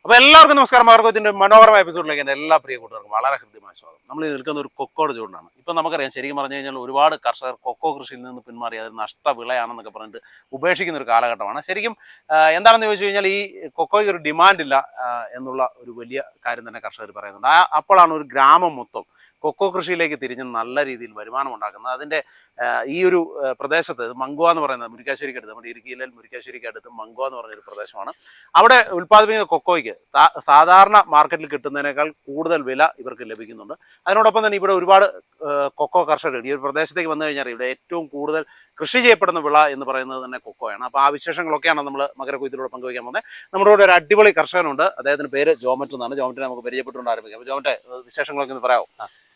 അപ്പോൾ എല്ലാവർക്കും നമസ്കാരം. മാർഗത്തിൻ്റെ മനോഹരമായ എപ്പിസോഡിലേക്ക് എൻ്റെ എല്ലാ പ്രിയ കൂട്ടുകാർക്കും വളരെ ഹൃദ്യമായ സ്വാഗതം. നമ്മൾ നിൽക്കുന്ന ഒരു കൊക്കോയുടെ ചൂടാണ്. ഇപ്പം നമുക്കറിയാം, ശരിക്കും പറഞ്ഞു കഴിഞ്ഞാൽ ഒരുപാട് കർഷകർ കൊക്കോ കൃഷിയിൽ നിന്ന് പിന്മാറി അത് നഷ്ടവിളയാണെന്നൊക്കെ പറഞ്ഞിട്ട് ഉപേക്ഷിക്കുന്ന ഒരു കാലഘട്ടമാണ്. ശരിക്കും എന്താണെന്ന് ചോദിച്ചു കഴിഞ്ഞാൽ ഈ കൊക്കോയ്ക്ക് ഒരു ഡിമാൻഡില്ല എന്നുള്ള ഒരു വലിയ കാര്യം തന്നെ കർഷകർ പറയുന്നുണ്ട്. അപ്പോഴാണ് ഒരു ഗ്രാമം മൊത്തം കൊക്കോ കൃഷിയിലേക്ക് തിരിഞ്ഞ് നല്ല രീതിയിൽ വരുമാനം ഉണ്ടാക്കുന്നത്. അതിൻ്റെ ഈ ഒരു പ്രദേശത്ത് മങ്കുവ എന്ന് പറയുന്നത് മുരിക്കാശ്ശേരിക്ക് അടുത്ത്, നമ്മുടെ ഇടുക്കിയിലെ മുരിക്കാശ്ശേരിക്ക് അടുത്ത് മങ്കുവ എന്ന് പറഞ്ഞൊരു പ്രദേശമാണ്. അവിടെ ഉൽപ്പാദിപ്പിക്കുന്ന കൊക്കോയ്ക്ക് സാധാരണ മാർക്കറ്റിൽ കിട്ടുന്നതിനേക്കാൾ കൂടുതൽ വില ഇവർക്ക് ലഭിക്കുന്നുണ്ട്. അതിനോടൊപ്പം തന്നെ ഇവിടെ ഒരുപാട് കൊക്കോ കർഷകർ ഈ ഒരു പ്രദേശത്തേക്ക് വന്നു കഴിഞ്ഞാൽ ഇവിടെ ഏറ്റവും കൂടുതൽ കൃഷി ചെയ്യപ്പെടുന്ന വിള എന്ന് പറയുന്നത് തന്നെ കൊക്കോയാണ്. അപ്പോൾ ആ വിശേഷങ്ങളൊക്കെയാണ് നമ്മൾ മകരക്കൊയ്ത്തിലൂടെ പങ്കുവയ്ക്കാൻ പോകുന്നത്. നമ്മുടെ കൂടെ ഒരു അടിപൊളി കർഷകനുണ്ട്. അദ്ദേഹത്തിൻ്റെ പേര് ജോമറ്റ് എന്നാണ്. ജോമറ്റിനെ നമുക്ക് പരിചയപ്പെട്ടുകൊണ്ട് ആരംഭിക്കാം. അപ്പോൾ ജോമറ്റെ, വിശേഷങ്ങളൊക്കെ ഒന്ന് പറയാമോ?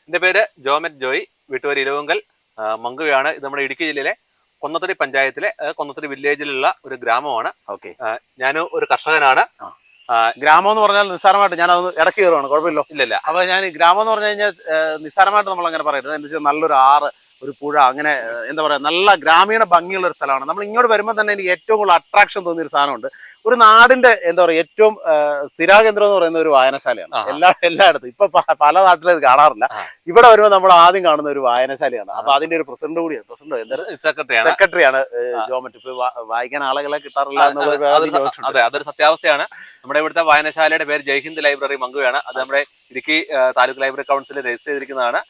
എൻ്റെ പേര് ജോമറ്റ് ജോയ്, വീട്ടുപേര് ഇലവുങ്കൽ, മങ്കുവയാണ്. ഇത് നമ്മുടെ ഇടുക്കി ജില്ലയിലെ കൊന്നത്തടി പഞ്ചായത്തിലെ കൊന്നത്തടി വില്ലേജിലുള്ള ഒരു ഗ്രാമമാണ്. ഓക്കെ, ഞാൻ ഒരു കർഷകനാണ്. ഗ്രാമം എന്ന് പറഞ്ഞാൽ നിസ്സാരമായിട്ട് ഞാനത് ഇടയ്ക്ക് കയറുവാണ്, കുഴപ്പമില്ലോ? ഇല്ലല്ല. അപ്പോൾ ഞാൻ ഗ്രാമം എന്ന് പറഞ്ഞു കഴിഞ്ഞാൽ നിസ്സാരമായിട്ട് നമ്മൾ അങ്ങനെ പറയരുത്. എന്താ വെച്ചാൽ നല്ലൊരു ആറ്, ഒരു പുഴ, അങ്ങനെ എന്താ പറയുക, നല്ല ഗ്രാമീണ ഭംഗിയുള്ള ഒരു സ്ഥലമാണ്. നമ്മൾ ഇങ്ങോട്ട് വരുമ്പോൾ തന്നെ എനിക്ക് ഏറ്റവും കൂടുതൽ അട്രാക്ഷൻ തോന്നിയൊരു സാധനമുണ്ട്. ഒരു നാടിന്റെ എന്താ പറയുക ഏറ്റവും സ്ഥിരാകേന്ദ്രം എന്ന് പറയുന്ന ഒരു വായനശാലയാണ്. എല്ലായിടത്തും ഇപ്പൊ പല നാട്ടിലും ഇത് കാണാറില്ല. ഇവിടെ വരുമ്പോൾ നമ്മൾ ആദ്യം കാണുന്ന ഒരു വായനശാലയാണ്. അപ്പൊ അതിന്റെ ഒരു പ്രസിഡന്റ് കൂടിയാണ്. സെക്രട്ടറിയാണ് ജോമറ്റ്. ഇപ്പൊ വായിക്കാൻ ആളുകളെ കിട്ടാറില്ല എന്നുള്ളത് അതെ, അതൊരു സത്യാവസ്ഥയാണ്. നമ്മുടെ ഇവിടുത്തെ വായനശാലയുടെ പേര് ജയ്ഹിന്ദ് ലൈബ്രറി മങ്കുവയാണ്. അത് നമ്മുടെ ഇടുക്കി താലൂക്ക് ലൈബ്രറി കൗൺസിലിൽ രജിസ്റ്റർ ചെയ്തിരിക്കുന്നതാണ്.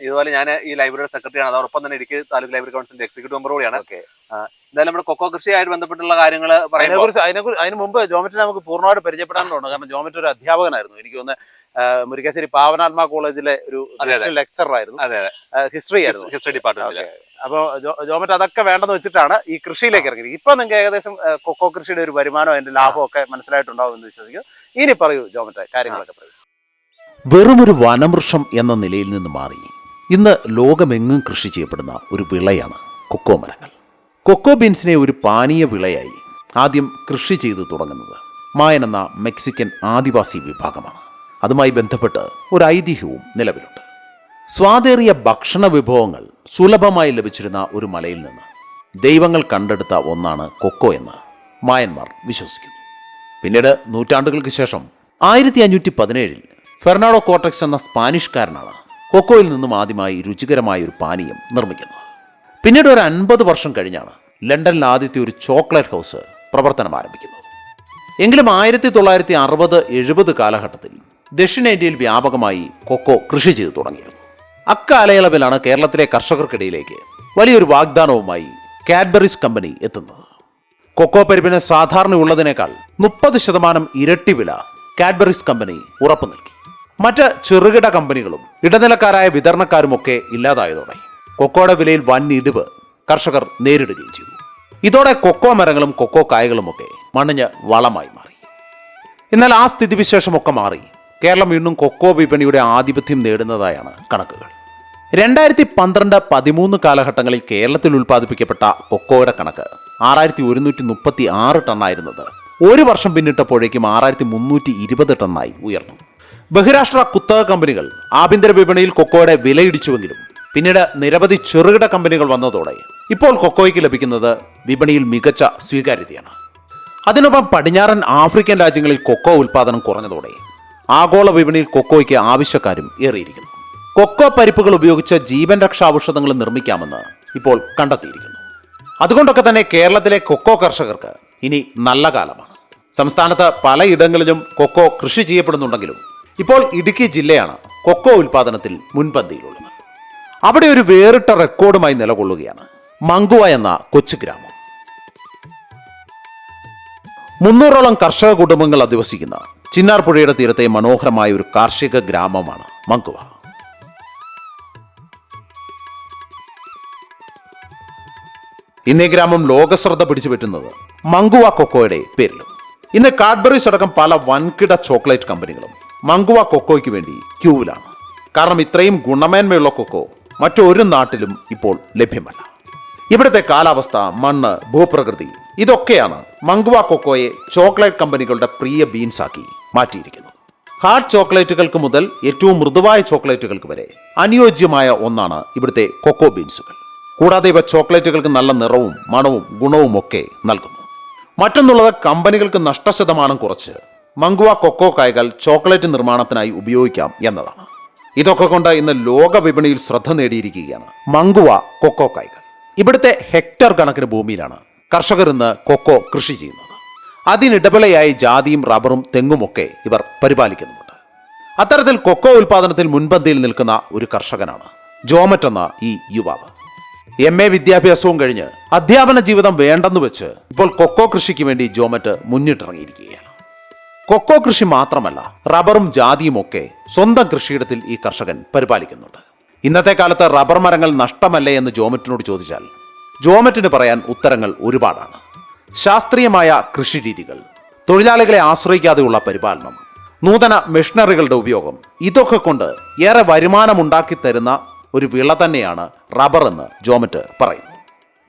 ഇതുപോലെ ഞാൻ ഈ ലൈബ്രറിയുടെ സെക്രട്ടറിയാണ്. അതോടൊപ്പം തന്നെ ഇടുക്കി താലൂക്ക് ലൈബ്രറി കൗൺസിലിന്റെ എക്സിക്യൂട്ടീവ് മെമ്പർ കൂടിയാണ്. എന്തായാലും നമ്മുടെ കൊക്കോ കൃഷിയായിട്ട് ബന്ധപ്പെട്ടുള്ള കാര്യങ്ങൾ അതിന് മുമ്പ് ജോമറ്റിനെ നമുക്ക് പൂർണ്ണമായിട്ട് പരിചയപ്പെടാനുണ്ട്. കാരണം ജോമറ്റ് ഒരു അധ്യാപകനായിരുന്നു. എനിക്ക് തോന്നുന്നത് മുരിക്കാശ്ശേരി പാവനാത്മ കോളേജിലെ ഒരു ലെക്ചറർ ആയിരുന്നു. History department. അപ്പോൾ ജോമറ്റ് അതൊക്കെ വേണ്ടെന്ന് വെച്ചിട്ടാണ് ഈ കൃഷിയിലേക്ക് ഇറങ്ങിയത്. ഇപ്പൊ നിങ്ങൾക്ക് ഏകദേശം കൊക്കോ കൃഷിയുടെ ഒരു വരുമാനം, അതിന്റെ ലാഭം ഒക്കെ മനസ്സിലായിട്ടുണ്ടാവും എന്ന് വിശ്വസിക്കുന്നു. ഇനി പറയൂ ജോമറ്റ്, കാര്യങ്ങളൊക്കെ പറയൂ. വെറുമൊരു വനവൃക്ഷം എന്ന നിലയിൽ നിന്ന് മാറി ഇന്ന് ലോകമെങ്ങും കൃഷി ചെയ്യപ്പെടുന്ന ഒരു വിളയാണ് കൊക്കോ മരങ്ങൾ. കൊക്കോ ബീൻസിനെ ഒരു പാനീയ വിളയായി ആദ്യം കൃഷി ചെയ്തു തുടങ്ങുന്നത് മായൻ എന്ന മെക്സിക്കൻ ആദിവാസി വിഭാഗമാണ്. അതുമായി ബന്ധപ്പെട്ട് ഒരു ഐതിഹ്യവും നിലവിലുണ്ട്. സ്വാദേറിയ ഭക്ഷണ വിഭവങ്ങൾ സുലഭമായി ലഭിച്ചിരുന്ന ഒരു മലയിൽ നിന്ന് ദൈവങ്ങൾ കണ്ടെടുത്ത ഒന്നാണ് കൊക്കോ എന്ന് മായന്മാർ വിശ്വസിക്കുന്നു. പിന്നീട് നൂറ്റാണ്ടുകൾക്ക് ശേഷം 1517 ഫെർണാഡോ കോർട്ടക്സ് എന്ന സ്പാനിഷ്കാരനാണ് കൊക്കോയിൽ നിന്നും ആദ്യമായി രുചികരമായ ഒരു പാനീയം നിർമ്മിക്കുന്നത്. പിന്നീട് ഒരു 50 വർഷം കഴിഞ്ഞാണ് ലണ്ടനിൽ ആദ്യത്തെ ഒരു ചോക്ലേറ്റ് ഹൗസ് പ്രവർത്തനം ആരംഭിക്കുന്നത്. എങ്കിലും 1960-70 കാലഘട്ടത്തിൽ ദക്ഷിണേന്ത്യയിൽ വ്യാപകമായി കൊക്കോ കൃഷി ചെയ്തു തുടങ്ങിയിരുന്നു. അക്കാലയളവിലാണ് കേരളത്തിലെ കർഷകർക്കിടയിലേക്ക് വലിയൊരു വാഗ്ദാനവുമായി കാഡ്ബറീസ് കമ്പനി എത്തുന്നത്. കൊക്കോ പരിപ്പിന് സാധാരണ ഉള്ളതിനേക്കാൾ 30% ഇരട്ടി വില കാഡ്ബറീസ് കമ്പനി ഉറപ്പു നൽകി. മറ്റ് ചെറുകിട കമ്പനികളും ഇടനിലക്കാരായ വിതരണക്കാരുമൊക്കെ ഇല്ലാതായതോടെ കൊക്കോയുടെ വിലയിൽ വൻ ഇടിവ് കർഷകർ നേരിടുകയും ചെയ്തു. ഇതോടെ കൊക്കോ മരങ്ങളും കൊക്കോ കായകളുമൊക്കെ മണ്ണിഞ്ഞ് വളമായി മാറി. എന്നാൽ ആ സ്ഥിതിവിശേഷമൊക്കെ മാറി കേരളം വീണ്ടും കൊക്കോ വിപണിയുടെ ആധിപത്യം നേടുന്നതായാണ് കണക്കുകൾ. 2012-13 കാലഘട്ടങ്ങളിൽ കേരളത്തിൽ ഉൽപ്പാദിപ്പിക്കപ്പെട്ട കൊക്കോയുടെ കണക്ക് 6136 ടണ്ണായിരുന്നത് ഒരു വർഷം പിന്നിട്ടപ്പോഴേക്കും 6320 ടണ്ണായി ഉയർന്നു. ബഹിരാഷ്ട്ര കുത്തക കമ്പനികൾ ആഭ്യന്തര വിപണിയിൽ കൊക്കോയുടെ വിലയിടിച്ചുവെങ്കിലും പിന്നീട് നിരവധി ചെറുകിട കമ്പനികൾ വന്നതോടെ ഇപ്പോൾ കൊക്കോയ്ക്ക് ലഭിക്കുന്നത് വിപണിയിൽ മികച്ച സ്വീകാര്യതയാണ്. അതിനൊപ്പം പടിഞ്ഞാറൻ ആഫ്രിക്കൻ രാജ്യങ്ങളിൽ കൊക്കോ ഉൽപ്പാദനം കുറഞ്ഞതോടെ ആഗോള വിപണിയിൽ കൊക്കോയ്ക്ക് ആവശ്യക്കാരും ഏറിയിരിക്കുന്നു. കൊക്കോ പരിപ്പുകൾ ഉപയോഗിച്ച് ജീവൻ രക്ഷാ ഔഷധങ്ങൾ നിർമ്മിക്കാമെന്ന് ഇപ്പോൾ കണ്ടെത്തിയിരിക്കുന്നു. അതുകൊണ്ടൊക്കെ തന്നെ കേരളത്തിലെ കൊക്കോ കർഷകർക്ക് ഇനി നല്ല കാലമാണ്. സംസ്ഥാനത്ത് പലയിടങ്ങളിലും കൊക്കോ കൃഷി ചെയ്യപ്പെടുന്നുണ്ടെങ്കിലും ഇപ്പോൾ ഇടുക്കി ജില്ലയാണ് കൊക്കോ ഉൽപ്പാദനത്തിൽ മുൻപന്തിയിലുള്ളത്. അവിടെ ഒരു വേറിട്ട റെക്കോർഡുമായി നിലകൊള്ളുകയാണ് മങ്കുവ എന്ന കൊച്ചു ഗ്രാമം. 300ഓളം കർഷക കുടുംബങ്ങൾ അധിവസിക്കുന്ന ചിന്നാർ പുഴയുടെ തീരത്തെ മനോഹരമായ ഒരു കാർഷിക ഗ്രാമമാണ് മങ്കുവ. ഇന്നീ ഗ്രാമം ലോകശ്രദ്ധ പിടിച്ചുപറ്റുന്നത് മങ്കുവ കൊക്കോയുടെ പേരിലും. ഇന്ന് കാഡ്ബറീസ് അടക്കം പല വൻകിട ചോക്ലേറ്റ് കമ്പനികളും മങ്കുവ കൊക്കോയ്ക്ക് വേണ്ടി ക്യൂവിലാണ്. കാരണം ഇത്രയും ഗുണമേന്മയുള്ള കൊക്കോ മറ്റൊരു നാട്ടിലും ഇപ്പോൾ ലഭ്യമല്ല. ഇവിടുത്തെ കാലാവസ്ഥ, മണ്ണ്, ഭൂപ്രകൃതി ഇതൊക്കെയാണ് മങ്കുവ കൊക്കോയെ ചോക്ലേറ്റ് കമ്പനികളുടെ പ്രിയ ബീൻസാക്കി മാറ്റിയിരിക്കുന്നത്. ഹാർഡ് ചോക്ലേറ്റുകൾക്ക് മുതൽ ഏറ്റവും മൃദുവായ ചോക്ലേറ്റുകൾക്ക് വരെ അനുയോജ്യമായ ഒന്നാണ് ഇവിടുത്തെ കൊക്കോ ബീൻസുകൾ. കൂടാതെ ഇവ ചോക്ലേറ്റുകൾക്ക് നല്ല നിറവും മണവും ഗുണവും ഒക്കെ നൽകുന്നു. മറ്റൊന്നുള്ളത് കമ്പനികൾക്ക് നഷ്ടശതമാനം കുറച്ച് മംഗുവ കൊക്കോ കായകൾ ചോക്ലേറ്റ് നിർമ്മാണത്തിനായി ഉപയോഗിക്കാം എന്നതാണ്. ഇതൊക്കെ കൊണ്ട് ഇന്ന് ലോക വിപണിയിൽ ശ്രദ്ധ നേടിയിരിക്കുകയാണ് മംഗുവ കൊക്കോ കായകൾ. ഇവിടുത്തെ ഹെക്ടർ കണക്കിന് ഭൂമിയിലാണ് കർഷകർ ഇന്ന് കൊക്കോ കൃഷി ചെയ്യുന്നത്. അതിനിടവിളയായി ജാതിയും റബ്ബറും തെങ്ങുമൊക്കെ ഇവർ പരിപാലിക്കുന്നുമുണ്ട്. അത്തരത്തിൽ കൊക്കോ ഉൽപാദനത്തിൽ മുൻപന്തിയിൽ നിൽക്കുന്ന ഒരു കർഷകനാണ് ജോമറ്റ് എന്ന ഈ യുവാവ്. MA വിദ്യാഭ്യാസവും കഴിഞ്ഞ് അധ്യാപന ജീവിതം വേണ്ടെന്ന് വെച്ച് ഇപ്പോൾ കൊക്കോ കൃഷിക്ക് വേണ്ടി ജോമറ്റ് മുന്നിട്ടിറങ്ങിയിരിക്കുകയാണ്. കൊക്കോ കൃഷി മാത്രമല്ല, റബ്ബറും ജാതിയും ഒക്കെ സ്വന്തം കൃഷിയിടത്തിൽ ഈ കർഷകൻ പരിപാലിക്കുന്നുണ്ട്. ഇന്നത്തെ കാലത്ത് റബ്ബർ മരങ്ങൾ നഷ്ടമല്ലേ എന്ന് ജോമറ്റിനോട് ചോദിച്ചാൽ ജോമറ്റിന് പറയാൻ ഉത്തരങ്ങൾ ഒരുപാടാണ്. ശാസ്ത്രീയമായ കൃഷിരീതികൾ, തൊഴിലാളികളെ ആശ്രയിക്കാതെയുള്ള പരിപാലനം, നൂതന മെഷീനറികളുടെ ഉപയോഗം, ഇതൊക്കെ കൊണ്ട് ഏറെ വരുമാനമുണ്ടാക്കി തരുന്ന ഒരു വിള തന്നെയാണ് റബ്ബർ എന്ന് ജോമറ്റ് പറയുന്നു.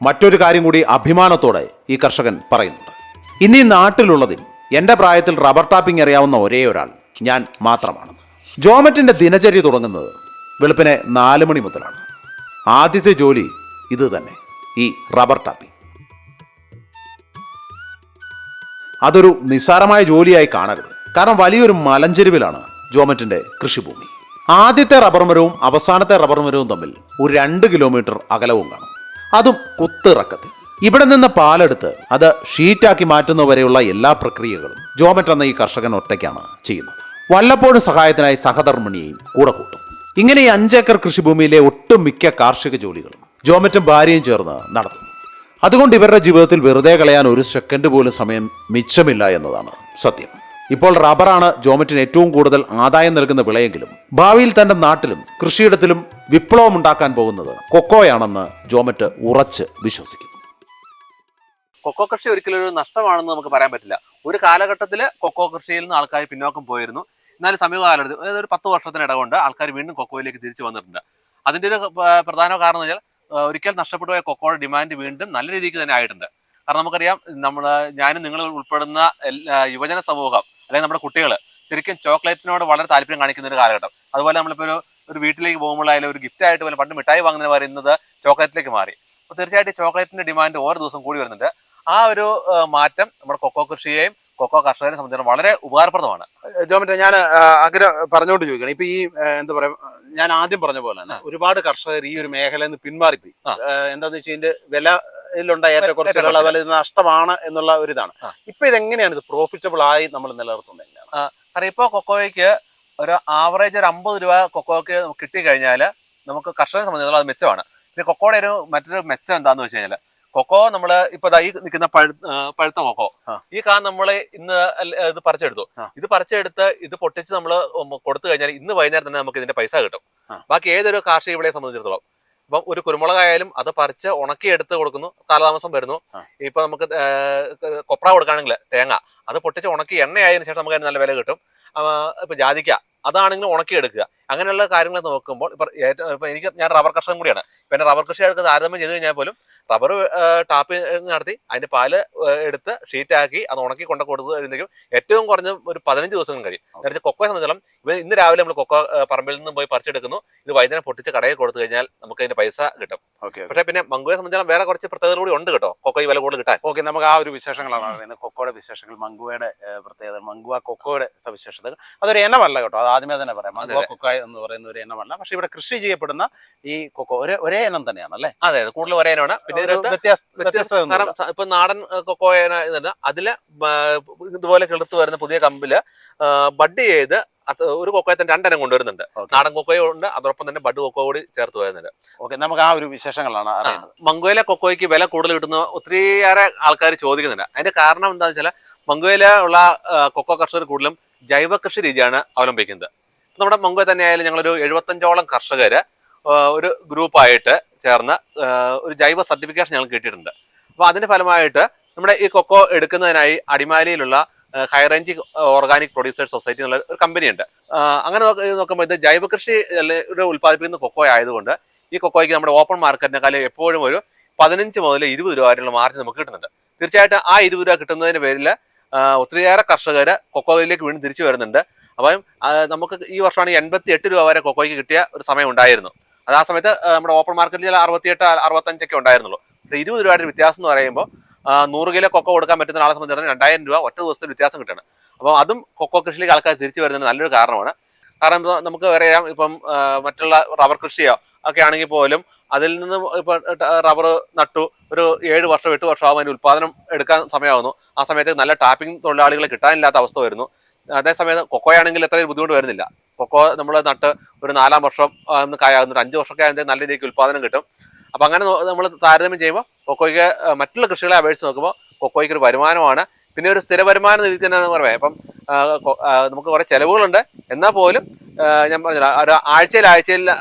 മറ്റൊരു കാര്യം കൂടി അഭിമാനത്തോടെ ഈ കർഷകൻ പറയുന്നുണ്ട്. ഇന്നീ നാട്ടിലുള്ളതിൽ എൻ്റെ പ്രായത്തിൽ റബ്ബർ ടാപ്പിംഗ് അറിയാവുന്ന ഒരേ ഒരാൾ ഞാൻ മാത്രമാണ്. ജോമറ്റിൻ്റെ ദിനചര്യ തുടങ്ങുന്നത് വെളുപ്പിനെ 4 മണി മുതലാണ്. ആദ്യത്തെ ജോലി ഇത് തന്നെ, ഈ റബ്ബർ ടാപ്പിംഗ്. അതൊരു നിസ്സാരമായ ജോലിയായി കാണരുത്. കാരണം വലിയൊരു മലഞ്ചെരുവിലാണ് ജോമറ്റിൻ്റെ കൃഷിഭൂമി. ആദ്യത്തെ റബ്ബർ മരവും അവസാനത്തെ റബ്ബർ മരവും തമ്മിൽ ഒരു 2 കിലോമീറ്റർ അകലവും കാണും. അതും കുത്തിറക്കത്തിൽ. ഇവിടെ നിന്ന് പാലെടുത്ത് അത് ഷീറ്റാക്കി മാറ്റുന്നവരെയുള്ള എല്ലാ പ്രക്രിയകളും ജോമറ്റ് എന്ന ഈ കർഷകൻ ഒറ്റയ്ക്കാണ് ചെയ്യുന്നത്. വല്ലപ്പോഴും സഹായത്തിനായി സഹധർമ്മിണിയെയും കൂടെ കൂട്ടും. ഇങ്ങനെ ഈ 5 ഏക്കർ കൃഷിഭൂമിയിലെ ഒട്ടുമിക്ക കാർഷിക ജോലികളും ജോമറ്റും ഭാര്യയും ചേർന്ന് നടത്തും. അതുകൊണ്ട് ഇവരുടെ ജീവിതത്തിൽ വെറുതെ കളയാൻ ഒരു സെക്കൻഡ് പോലും സമയം മിച്ചമില്ല എന്നതാണ് സത്യം. ഇപ്പോൾ റബ്ബറാണ് ജോമറ്റിന് ഏറ്റവും കൂടുതൽ ആദായം നൽകുന്ന വിളയെങ്കിലും ഭാവിയിൽ തന്റെ നാട്ടിലും കൃഷിയിടത്തിലും വിപ്ലവം ഉണ്ടാക്കാൻ പോകുന്നത് കൊക്കോയാണെന്ന് ജോമറ്റ് ഉറച്ച് വിശ്വസിക്കുന്നു. കൊക്കോ കൃഷി ഒരിക്കലും ഒരു നഷ്ടമാണെന്ന് നമുക്ക് പറയാൻ പറ്റില്ല. ഒരു കാലഘട്ടത്തിൽ കൊക്കോ കൃഷിയിൽ നിന്ന് ആൾക്കാർ പിന്നോക്കം പോയിരുന്നു. എന്നാലും സമീപകാലത്ത് അതായത് ഒരു 10 വർഷത്തിനിടകൊണ്ട് ആൾക്കാർ വീണ്ടും കൊക്കോയിലേക്ക് തിരിച്ചു വന്നിട്ടുണ്ട്. അതിൻ്റെ ഒരു പ്രധാന കാരണം എന്ന് വെച്ചാൽ ഒരിക്കൽ നഷ്ടപ്പെട്ടു പോയ കൊക്കോയുടെ ഡിമാൻഡ് വീണ്ടും നല്ല രീതിക്ക് തന്നെ ആയിട്ടുണ്ട്. കാരണം നമുക്കറിയാം, ഞാനും നിങ്ങൾ ഉൾപ്പെടുന്ന യുവജന സമൂഹം അല്ലെങ്കിൽ നമ്മുടെ കുട്ടികൾ ശരിക്കും ചോക്ലേറ്റിനോട് വളരെ താല്പര്യം കാണിക്കുന്ന ഒരു കാലഘട്ടം. അതുപോലെ നമ്മളിപ്പോൾ ഒരു വീട്ടിലേക്ക് പോകുമ്പോഴായാലും ഒരു ഗിഫ്റ്റ് ആയിട്ട് പോലും പണ്ട് മിഠായി വാങ്ങുന്നതിന് പറയുന്നത് ചോക്ലേറ്റിലേക്ക് മാറി. അപ്പോൾ തീർച്ചയായിട്ടും ചോക്ലേറ്റിന്റെ ഡിമാൻഡ് ഓരോ ദിവസം കൂടി വരുന്നുണ്ട്. ആ ഒരു മാറ്റം നമ്മുടെ കൊക്കോ കൃഷിയെയും കൊക്കോ കർഷകരെ സംബന്ധിച്ചിടത്തോളം വളരെ ഉപകാരപ്രദമാണ്. ജോമറ്റ്, ഞാൻ പറഞ്ഞുകൊണ്ട് ചോദിക്കണം. ഇപ്പൊ ഈ എന്താ പറയാ, ഞാൻ ആദ്യം പറഞ്ഞ പോലെ തന്നെ ഒരുപാട് കർഷകർ ഈ ഒരു മേഖലയിൽ നിന്ന് പിന്മാറിപ്പോയി. എന്താന്ന് വെച്ചാൽ ഇതിന്റെ വിലയിലുണ്ടായ ഏറ്റക്കുറച്ചിലുള്ള വില നഷ്ടമാണ് എന്നുള്ള ഒരു ഇതാണ്. ഇപ്പൊ ഇതെങ്ങനെയാണ് ഇത് പ്രോഫിറ്റബിൾ ആയി നമ്മൾ നിലനിർത്തുന്നത്? കാരണം ഇപ്പോൾ കൊക്കോയ്ക്ക് ഒരു ആവറേജ് ഒരു 50 രൂപ കൊക്കോയ്ക്ക് കിട്ടിക്കഴിഞ്ഞാൽ നമുക്ക് കർഷകരെ സംബന്ധിച്ചിടത്തോളം അത് മെച്ചമാണ്. പിന്നെ കൊക്കോയുടെ മറ്റൊരു മെച്ചം എന്താണെന്ന് വെച്ച് കഴിഞ്ഞാൽ, കൊക്കോ നമ്മൾ ഇപ്പൊ ഈ നിൽക്കുന്ന പഴുത്ത കൊക്കോ, ഈ കാ നമ്മള് ഇന്ന് ഇത് പറിച്ചെടുത്തു. ഇത് പറിച്ചെടുത്ത് ഇത് പൊട്ടിച്ച് നമ്മൾ കൊടുത്തു കഴിഞ്ഞാൽ ഇന്ന് വൈകുന്നേരം തന്നെ നമുക്ക് ഇതിന്റെ പൈസ കിട്ടും. ബാക്കി ഏതൊരു കാർഷിക വിളയെ സംബന്ധിച്ചിടത്തോളം ഇപ്പം ഒരു കുരുമുളകായാലും അത് പറിച്ച് ഉണക്കി എടുത്ത് കൊടുക്കുന്നു, കാലതാമസം വരുന്നു. ഇപ്പൊ നമുക്ക് കൊപ്ര കൊടുക്കുകയാണെങ്കിൽ തേങ്ങ അത് പൊട്ടിച്ച് ഉണക്കി എണ്ണയായതിനു ശേഷം നമുക്ക് അതിന് നല്ല വില കിട്ടും. ഇപ്പൊ ജാതിക്ക അതാണെങ്കിൽ ഉണക്കി എടുക്കുക. അങ്ങനെയുള്ള കാര്യങ്ങൾ നോക്കുമ്പോൾ ഇപ്പൊ ഞാൻ റബ്ബർ കർഷകൻ കൂടിയാണ്. പിന്നെ റബ്ബർ കൃഷികൾക്ക് താരതമ്യം ചെയ്ത് കഴിഞ്ഞാൽ പോലും റബ്ബർ ടാപ്പ് നടത്തി അതിന്റെ പാല് എടുത്ത് ഷീറ്റാക്കി അത് ഉണക്കി കൊണ്ട് കൊടുത്തു കഴിയുമ്പോഴേക്കും ഏറ്റവും കുറഞ്ഞ ഒരു 15 ദിവസം കഴിയും. നേരത്തെ കൊക്കോയെ സംബന്ധിച്ചിടത്തോളം ഇന്ന് രാവിലെ നമ്മൾ കൊക്കോ പറമ്പിൽ നിന്ന് പോയി പറിച്ചെടുക്കുന്നു, ഇത് വൈകുന്നേരം പൊട്ടിച്ച് കടയിൽ കൊടുത്തു കഴിഞ്ഞാൽ നമുക്ക് അതിന്റെ പൈസ കിട്ടും. പക്ഷേ പിന്നെ മംഗുവയെ സംബന്ധിച്ചിടത്തോളം വേറെ കുറച്ച് പ്രത്യേകത കൂടി ഉണ്ട് കേട്ടോ, കൊക്കോ ഈ വില കൂടുതൽ കിട്ടാൻ. ഓക്കെ, നമുക്ക് ആ ഒരു വിശേഷങ്ങളാണ് പറയുന്നത്. കൊക്കോയുടെ വിശേഷങ്ങൾ, മംഗുവയുടെ പ്രത്യേകത, മംഗുവ കൊക്കോയുടെ സവിശേഷതകൾ. അതൊരു ഇനമല്ല കേട്ടോ, അത് ആദ്യമേ തന്നെ പറയാം. മംഗുവ കൊക്കോ എന്ന് പറയുന്ന ഒരു ഇനമല്ല. പക്ഷെ ഇവിടെ കൃഷി ചെയ്യപ്പെടുന്ന ഈ കൊക്കോ ഒരേ ഇനം തന്നെയാണ് അല്ലേ? അതെ, കൂടുതൽ ഒരേ ഇനമാണ്. പിന്നെ വ്യത്യസ്ത ഇപ്പൊ നാടൻ കൊക്കോ അതില് ഇതുപോലെ കിളുത്ത് വരുന്ന പുതിയ കമ്പില് ബഡ് ചെയ്ത് ഒരു കൊക്കോയെ തന്നെ 2 ഇനം കൊണ്ടുവരുന്നുണ്ട്. നാടൻ കൊക്കോയും ഉണ്ട്, അതോടൊപ്പം തന്നെ ബഡ് കൊക്കോ കൂടി ചേർത്ത് വരുന്നുണ്ട്. ഓക്കെ, നമുക്ക് ആ ഒരു വിശേഷങ്ങളാണ് അറിയുന്നത്. മംഗുവയിലെ കൊക്കോയ്ക്ക് വില കൂടുതൽ കിട്ടുന്ന ഒത്തിരിയേറെ ആൾക്കാർ ചോദിക്കുന്നുണ്ട്. അതിന്റെ കാരണം എന്താണെന്ന് വെച്ചാൽ മംഗുവയില ഉള്ള കൊക്കോ കർഷകർ കൂടുതലും ജൈവ കൃഷി രീതിയാണ് അവലംബിക്കുന്നത്. നമ്മുടെ മംഗുവ തന്നെ ആയാലും ഞങ്ങളൊരു 75ഓളം കർഷകര് ഒരു ഗ്രൂപ്പായിട്ട് ചേർന്ന് ഒരു ജൈവ സർട്ടിഫിക്കേഷൻ ഞങ്ങൾ കിട്ടിയിട്ടുണ്ട്. അപ്പോൾ അതിന്റെ ഫലമായിട്ട് നമ്മുടെ ഈ കൊക്കോ എടുക്കുന്നതിനായി അടിമാലിയിലുള്ള high range organic producers society എന്നുള്ള ഒരു കമ്പനിയുണ്ട്. അങ്ങനെ നോക്കുമ്പോൾ ഇത് ജൈവ കൃഷി ഉൽപ്പാദിപ്പിക്കുന്ന കൊക്കോ ആയതുകൊണ്ട് ഈ കൊക്കോയ്ക്ക് നമ്മുടെ ഓപ്പൺ മാർക്കറ്റിനെക്കാളും എപ്പോഴും ഒരു 15 മുതൽ 20 രൂപ വരെയുള്ള മാർജിൻ നമുക്ക് കിട്ടുന്നുണ്ട്. തീർച്ചയായിട്ടും ആ 20 രൂപ കിട്ടുന്നതിന്റെ പേരിൽ ഒത്തിരിയേറെ കർഷകർ കൊക്കോയിലേക്ക് വീണ്ടും തിരിച്ചു വരുന്നുണ്ട്. അപ്പം നമുക്ക് ഈ വർഷമാണ് 88 രൂപ വരെ കൊക്കോയ്ക്ക് കിട്ടിയ ഒരു സമയം ഉണ്ടായിരുന്നു. അത് ആ സമയത്ത് നമ്മുടെ ഓപ്പൺ മാർക്കറ്റിൽ 68, 65 ഉണ്ടായിരുന്നുള്ളൂ. 20 രൂപയുടെ വ്യത്യാസം എന്ന് പറയുമ്പോൾ 100 കിലോ കൊക്കോ കൊടുക്കാൻ പറ്റുന്ന ആളെ സംബന്ധിച്ചിടത്തോളം 2000 രൂപ ഒറ്റ ദിവസത്തിൽ വ്യത്യാസം കിട്ടുകയാണ്. അപ്പോൾ അതും കൊക്കോ കൃഷിയിലേക്ക് ആൾക്കാർ തിരിച്ചു വരുന്നതിന് നല്ലൊരു കാരണമാണ്. കാരണം ഇപ്പോൾ നമുക്ക് അറിയാം, ഇപ്പം മറ്റുള്ള റബ്ബർ കൃഷിയോ ഒക്കെ ആണെങ്കിൽ പോലും അതിൽ നിന്ന് ഇപ്പം റബ്ബർ നട്ടു ഒരു 7 വർഷം 8 വർഷം ആകുമ്പോൾ അതിന് ഉൽപ്പാദനം എടുക്കാൻ സമയമാകുന്നു. ആ സമയത്ത് നല്ല ടാപ്പിംഗ് തൊഴിലാളികളെ കിട്ടാനില്ലാത്ത അവസ്ഥ വരുന്നു. അതേസമയത്ത് കൊക്കോയാണെങ്കിൽ എത്രയും ബുദ്ധിമുട്ട് വരുന്നില്ല. കൊക്കോ നമ്മൾ നട്ട് ഒരു 4-ാം വർഷം കായാകുന്നുണ്ട്, 5 വർഷമൊക്കെ ആകുമ്പോൾ നല്ല രീതിക്ക് ഉൽപ്പാദനം കിട്ടും. അപ്പം അങ്ങനെ നമ്മൾ താരതമ്യം ചെയ്യുമ്പോൾ കൊക്കോയ്ക്ക് മറ്റുള്ള കൃഷികളെ അപേക്ഷിച്ച് നോക്കുമ്പോൾ കൊക്കോയ്ക്ക് ഒരു വരുമാനമാണ്. പിന്നെ ഒരു സ്ഥിര വരുമാനം രീതി തന്നെയാണെന്ന് പറയാം. ഇപ്പം നമുക്ക് കുറേ ചിലവുകളുണ്ട്, എന്നാൽ പോലും ഞാൻ പറഞ്ഞില്ല, ഒരു ആഴ്ചയിൽ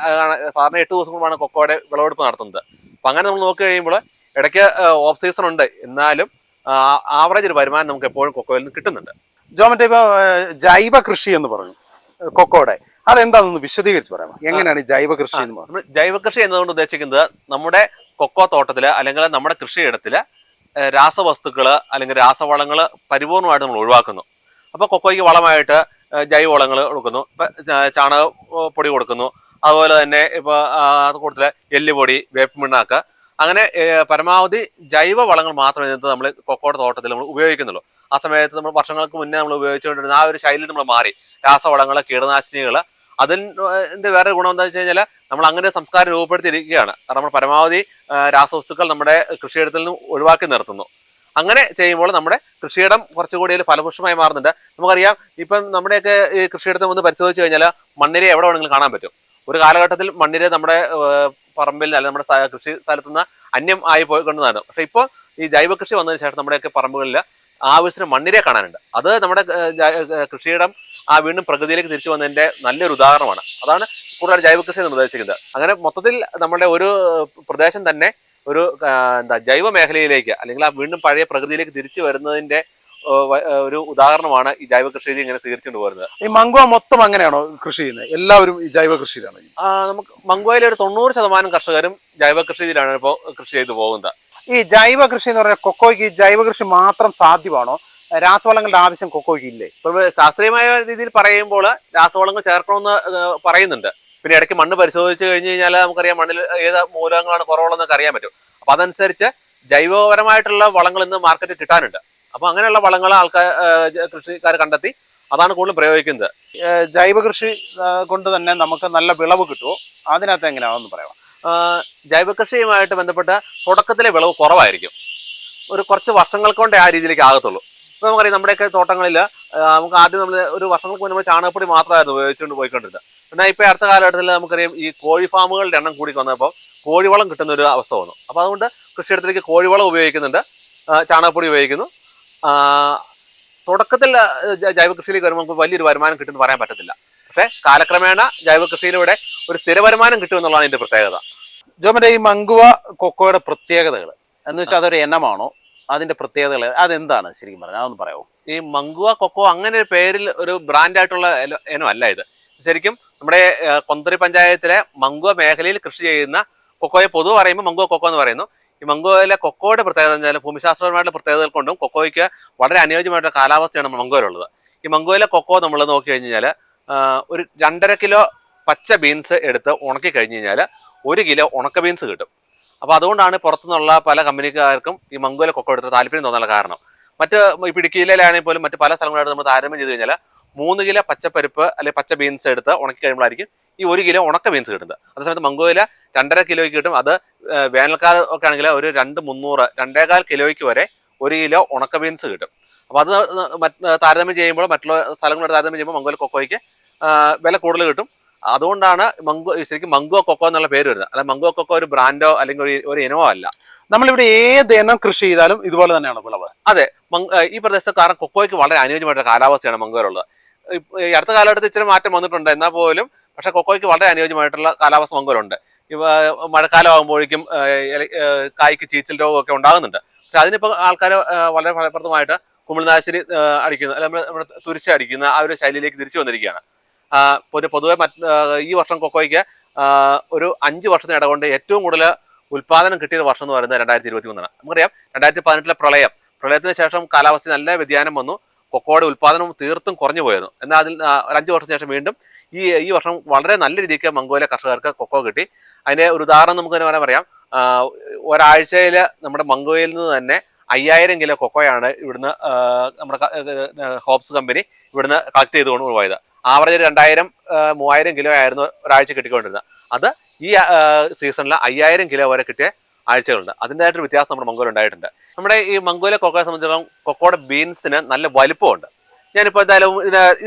സാധാരണ 8 ദിവസം കൊണ്ടാണ് കൊക്കോയുടെ വിളവെടുപ്പ് നടത്തുന്നത്. അപ്പം അങ്ങനെ നമ്മൾ നോക്കി കഴിയുമ്പോൾ ഇടയ്ക്ക് ഓഫ് സീസൺ ഉണ്ട്, എന്നാലും ആവറേജ് ഒരു വരുമാനം നമുക്ക് എപ്പോഴും കൊക്കോയിൽ നിന്ന് കിട്ടുന്നുണ്ട്. ജോമറ്റ, ഇപ്പൊ ജൈവ കൃഷി എന്ന് പറഞ്ഞു കൊക്കോയുടെ, അതെന്താണെന്ന് വിശദീകരിച്ച് പറയാമോ? എങ്ങനെയാണ് ഈ ജൈവ കൃഷി എന്ന് പറയുന്നത്? ജൈവ കൃഷി എന്നതുകൊണ്ട് ഉദ്ദേശിക്കുന്നത് നമ്മുടെ കൊക്കോ തോട്ടത്തില് അല്ലെങ്കിൽ നമ്മുടെ കൃഷിയിടത്തില് രാസവസ്തുക്കള് അല്ലെങ്കിൽ രാസവളങ്ങള് പരിപൂർണമായിട്ട് നമ്മൾ ഒഴിവാക്കുന്നു. അപ്പൊ കൊക്കോയ്ക്ക് വളമായിട്ട് ജൈവവളങ്ങൾ കൊടുക്കുന്നു. ഇപ്പൊ ചാണകപ്പൊടി കൊടുക്കുന്നു, അതുപോലെ തന്നെ ഇപ്പൊ കൂട്ടത്തില് എല്ലുപൊടി, വേപ്പ് പിണ്ണാക്ക്, അങ്ങനെ പരമാവധി ജൈവ വളങ്ങൾ മാത്രമേ ഇതിനകത്ത് നമ്മൾ കൊക്കോയുടെ തോട്ടത്തിൽ നമ്മൾ ഉപയോഗിക്കുന്നുള്ളൂ. ആ സമയത്ത് നമ്മൾ വർഷങ്ങൾക്ക് മുന്നേ നമ്മൾ ഉപയോഗിച്ചുകൊണ്ടിരുന്ന ആ ഒരു ശൈലി നമ്മൾ മാറി. രാസവളങ്ങൾ, കീടനാശിനികൾ, അതിൻ്റെ വേറെ ഗുണം എന്താ വെച്ച് കഴിഞ്ഞാൽ നമ്മൾ അങ്ങനെ സംസ്കാരം രൂപപ്പെടുത്തിയിരിക്കുകയാണ്. കാരണം നമ്മൾ പരമാവധി രാസവസ്തുക്കൾ നമ്മുടെ കൃഷിയിടത്തിൽ നിന്ന് ഒഴിവാക്കി നിർത്തുന്നു. അങ്ങനെ ചെയ്യുമ്പോൾ നമ്മുടെ കൃഷിയിടം കുറച്ചുകൂടി ഫലപുഷ്ടമായി മാറുന്നുണ്ട്. നമുക്കറിയാം, ഇപ്പം നമ്മുടെയൊക്കെ ഈ കൃഷിയിടത്തിൽ ഒന്ന് പരിശോധിച്ച് കഴിഞ്ഞാൽ മണ്ണിര എവിടെ വേണമെങ്കിലും കാണാൻ പറ്റും. ഒരു കാലഘട്ടത്തിൽ മണ്ണിര നമ്മുടെ പറമ്പിൽ അല്ലെങ്കിൽ നമ്മുടെ കൃഷി സ്ഥലത്തുനിന്ന് അന്യം ആയി പോയിക്കൊണ്ടതാണ്. പക്ഷെ ഇപ്പോൾ ഈ ജൈവ കൃഷി വന്നതിന് ശേഷം നമ്മുടെയൊക്കെ പറമ്പുകളിൽ ആവശ്യത്തിന് മണ്ണിരയെ കാണാനുണ്ട്. അത് നമ്മുടെ കൃഷിയിടം വീണ്ടും പ്രകൃതിയിലേക്ക് തിരിച്ചു വന്നതിന്റെ നല്ലൊരു ഉദാഹരണമാണ്. അതാണ് കൂടുതൽ ജൈവ കൃഷി എന്ന് ഉദ്ദേശിക്കുന്നത്. അങ്ങനെ മൊത്തത്തിൽ നമ്മുടെ ഒരു പ്രദേശം തന്നെ ഒരു ജൈവ മേഖലയിലേക്ക് അല്ലെങ്കിൽ വീണ്ടും പഴയ പ്രകൃതിയിലേക്ക് തിരിച്ചു വരുന്നതിന്റെ ഒരു ഉദാഹരണമാണ് ഈ ജൈവ കൃഷി രീതി ഇങ്ങനെ സ്വീകരിച്ചുകൊണ്ട് പോരുന്നത്. ഈ മംഗോ മൊത്തം അങ്ങനെയാണോ കൃഷി ചെയ്യുന്നത്? എല്ലാവരും ഈ ജൈവ കൃഷിയിലാണ്? നമുക്ക് മംഗോയിലെ ഒരു 90% കർഷകരും ജൈവ കൃഷി രീതിയിലാണ് ഇപ്പോൾ കൃഷി ചെയ്തു പോകുന്നത്. ഈ ജൈവ കൃഷി എന്ന് പറഞ്ഞാൽ കൊക്കോയ്ക്ക് ജൈവ കൃഷി മാത്രം സാധ്യമാണോ? രാസവളങ്ങളുടെ ആവശ്യം കൊക്കോയ്ക്ക് ഇല്ലേ? ഇപ്പോൾ ശാസ്ത്രീയമായ രീതിയിൽ പറയുമ്പോൾ രാസവളങ്ങൾ ചേർക്കണമെന്ന് പറയുന്നുണ്ട്. പിന്നെ ഇടയ്ക്ക് മണ്ണ് പരിശോധിച്ച് കഴിഞ്ഞ് കഴിഞ്ഞാൽ നമുക്കറിയാം മണ്ണിൽ ഏത് മൂലകങ്ങളാണ് കുറവുള്ളതെന്നൊക്കെ അറിയാൻ പറ്റും. അപ്പം അതനുസരിച്ച് ജൈവപരമായിട്ടുള്ള വളങ്ങൾ ഇന്ന് മാർക്കറ്റിൽ കിട്ടാനുണ്ട്. അപ്പം അങ്ങനെയുള്ള വളങ്ങൾ കൃഷിക്കാർ കണ്ടെത്തി അതാണ് കൂടുതലും പ്രയോഗിക്കുന്നത്. ജൈവ കൃഷി കൊണ്ട് തന്നെ നമുക്ക് നല്ല വിളവ് കിട്ടുമോ? അതിനകത്ത് എങ്ങനെയാണെന്ന് പറയാം. ജൈവ കൃഷിയുമായിട്ട് ബന്ധപ്പെട്ട തുടക്കത്തിലെ വിളവ് കുറവായിരിക്കും. ഒരു കുറച്ച് വർഷങ്ങൾക്ക് കൊണ്ടേ ആ രീതിയിലേക്ക് ആകത്തുള്ളൂ. ഇപ്പം നമുക്കറിയാം, നമ്മുടെയൊക്കെ തോട്ടങ്ങളിൽ നമുക്ക് ആദ്യം നമ്മൾ ഒരു വർഷങ്ങൾക്ക് മുന്നേ നമ്മൾ ചാണകപ്പൊടി മാത്രമായിരുന്നു ഉപയോഗിച്ചുകൊണ്ട് പോയിക്കൊണ്ടിരുന്നത്. എന്നാൽ ഇപ്പോൾ അടുത്ത കാലഘട്ടത്തിൽ നമുക്കറിയാം ഈ കോഴി ഫാമുകളുടെ എണ്ണം കൂടി വന്നപ്പോൾ കോഴിവളം കിട്ടുന്ന ഒരു അവസ്ഥ വന്നു. അപ്പോൾ അതുകൊണ്ട് കൃഷിയിടത്തിലേക്ക് കോഴിവളം ഉപയോഗിക്കുന്നുണ്ട്, ചാണകപ്പൊടി ഉപയോഗിക്കുന്നു. തുടക്കത്തിൽ ജൈവ കൃഷിയിലേക്ക് വരുമ്പോൾ നമുക്ക് വലിയൊരു വരുമാനം കിട്ടുമെന്ന് പറയാൻ പറ്റത്തില്ല. പക്ഷേ കാലക്രമേണ ജൈവ കൃഷിയിലൂടെ ഒരു സ്ഥിര വരുമാനം കിട്ടുമെന്നുള്ളതാണ് ഇതിന്റെ പ്രത്യേകത. ജോമന്റെ, ഈ മംഗുവ കൊക്കോയുടെ പ്രത്യേകതകൾ എന്ന് വെച്ചാൽ അതൊരു എണ്ണമാണോ? അതിന്റെ പ്രത്യേകതകൾ അതെന്താണ് ശരിക്കും പറഞ്ഞാൽ അതൊന്ന് പറയാമോ? ഈ മംഗുവ കൊക്കോ അങ്ങനെ ഒരു പേരിൽ ഒരു ബ്രാൻഡായിട്ടുള്ള ഇനമല്ല ഇത്. ശരിക്കും നമ്മുടെ കൊന്തറി പഞ്ചായത്തിലെ മംഗുവ മേഖലയിൽ കൃഷി ചെയ്യുന്ന കൊക്കോയെ പൊതുവെ പറയുമ്പോൾ മംഗുവ കൊക്കോ എന്ന് പറയുന്നു. ഈ മംഗോയിലെ കൊക്കോയുടെ പ്രത്യേകത എന്ന് വെച്ചാൽ ഭൂമിശാസ്ത്രപരമായിട്ടുള്ള പ്രത്യേകതകൾ കൊണ്ടും കൊക്കോയ്ക്ക് വളരെ അനുയോജ്യമായിട്ടുള്ള കാലാവസ്ഥയാണ് മംഗോയിലുള്ളത്. ഈ മംഗോയിലെ കൊക്കോ നമ്മൾ നോക്കി കഴിഞ്ഞാൽ ഒരു 2.5 കിലോ പച്ച ബീൻസ് എടുത്ത് ഉണക്കി കഴിഞ്ഞ് കഴിഞ്ഞാൽ 1 കിലോ ഉണക്ക ബീൻസ് കിട്ടും. അപ്പോൾ അതുകൊണ്ടാണ് പുറത്തുനിന്നുള്ള പല കമ്പനിക്കാർക്കും ഈ മംഗോയിലെ കൊക്കോ എടുത്ത് താല്പര്യം തോന്നാനുള്ള കാരണം. മറ്റ് ഇപ്പോൾ ഇടുക്കിയിലാണെങ്കിൽ പോലും മറ്റ് പല സ്ഥലങ്ങളായിട്ട് നമ്മൾ താരതമ്യം ചെയ്ത് കഴിഞ്ഞാൽ 3 കിലോ പച്ചപ്പരിപ്പ് അല്ലെങ്കിൽ പച്ച ബീൻസ് എടുത്ത് ഉണക്കി കഴിയുമ്പോഴായിരിക്കും ഈ 1 കിലോ ഉണക്ക ബീൻസ് കിട്ടുന്നത്. അതേസമയത്ത് മംഗോയില 2.5 കിലോയ്ക്ക് കിട്ടും. അത് വേനൽക്കാലം ഒക്കെ ആണെങ്കിൽ ഒരു 200-300 2.25 കിലോയ്ക്ക് വരെ 1 കിലോ ഉണക്ക ബീൻസ് കിട്ടും. അപ്പോൾ അത് താരതമ്യം ചെയ്യുമ്പോൾ മറ്റുള്ള സ്ഥലങ്ങളോട് താരതമ്യം ചെയ്യുമ്പോൾ മംഗോയില കൊക്കോയ്ക്ക് വില കൂടുതൽ കിട്ടും. അതുകൊണ്ടാണ് ശരിക്കും മംഗോ കൊക്കോ എന്നുള്ള പേര് വരുന്നത്. അല്ല, മംഗോ കൊക്കോ ഒരു ബ്രാൻഡോ അല്ലെങ്കിൽ ഒരു ഇനമോ അല്ല. നമ്മളിവിടെ ഏത് ഇനം കൃഷി ചെയ്താലും ഇതുപോലെ തന്നെയാണ് വിളവ്. അതെ, ഈ പ്രദേശത്ത് കാരണം കൊക്കോയ്ക്ക് വളരെ അനുയോജ്യമായിട്ടുള്ള കാലാവസ്ഥയാണ് മംഗോയിലുള്ളത്. ഈ അടുത്ത കാലഘട്ടത്തിൽ ഇച്ചിരി മാറ്റം വന്നിട്ടുണ്ട് എന്നാൽ പോലും പക്ഷേ കൊക്കോയ്ക്ക് വളരെ അനുയോജ്യമായിട്ടുള്ള കാലാവസ്ഥ മംഗോയിലുണ്ട്. മഴക്കാലം ആകുമ്പോഴേക്കും കായ്ക്ക് ചീച്ചൽ രോഗമൊക്കെ ഉണ്ടാകുന്നുണ്ട്. പക്ഷെ അതിനിപ്പോൾ ആൾക്കാർ വളരെ ഫലപ്രദമായിട്ട് കുമിൾനാശിനി അടിക്കുന്ന അല്ലെങ്കിൽ നമ്മുടെ തുരിശ് അടിക്കുന്ന ആ ഒരു ശൈലിയിലേക്ക് തിരിച്ചു വന്നിരിക്കുകയാണ്. പൊതുവെ ഈ വർഷം കൊക്കോയ്ക്ക് ഒരു 5 വർഷത്തിന് ഇടകൊണ്ട് ഏറ്റവും കൂടുതൽ ഉൽപ്പാദനം കിട്ടിയ വർഷം എന്ന് പറയുന്നത് 2023 ആണ്. നമുക്കറിയാം 2018 പ്രളയത്തിന് ശേഷം കാലാവസ്ഥ നല്ല വ്യതിയാനം വന്നു. കൊക്കോയുടെ ഉൽപ്പാദനം തീർത്തും കുറഞ്ഞു പോയിരുന്നു. എന്നാൽ അതിൽ 5 വർഷത്തിന് ശേഷം വീണ്ടും ഈ വർഷം വളരെ നല്ല രീതിക്ക് മംഗോയിലെ കർഷകർക്ക് കൊക്കോ കിട്ടി. അതിൻ്റെ ഒരു ഉദാഹരണം നമുക്ക് തന്നെ പറയാം. ഒരാഴ്ചയിൽ നമ്മുടെ മംഗോയിൽ നിന്ന് തന്നെ 5000 കിലോ കൊക്കോയാണ് ഇവിടുന്ന് നമ്മുടെ ഹോപ്സ് കമ്പനി ഇവിടുന്ന് കളക്ട് ചെയ്തുകൊണ്ട് പോയത്. ആവറേജ് 2000-3000 കിലോ ആയിരുന്നു ഒരാഴ്ച കിട്ടിക്കൊണ്ടിരുന്നത്. അത് ഈ സീസണിൽ 5000 കിലോ വരെ കിട്ടിയ ആഴ്ചകളുണ്ട്. അതിൻ്റെതായിട്ടൊരു വ്യത്യാസം നമ്മുടെ മംഗോയിൽ ഉണ്ടായിട്ടുണ്ട്. നമ്മുടെ ഈ മംഗോയിലെ കൊക്കോയെ സംബന്ധിച്ചിടത്തോളം കൊക്കോയുടെ ബീൻസിന് നല്ല വലിപ്പമുണ്ട്. ഞാനിപ്പോൾ എന്തായാലും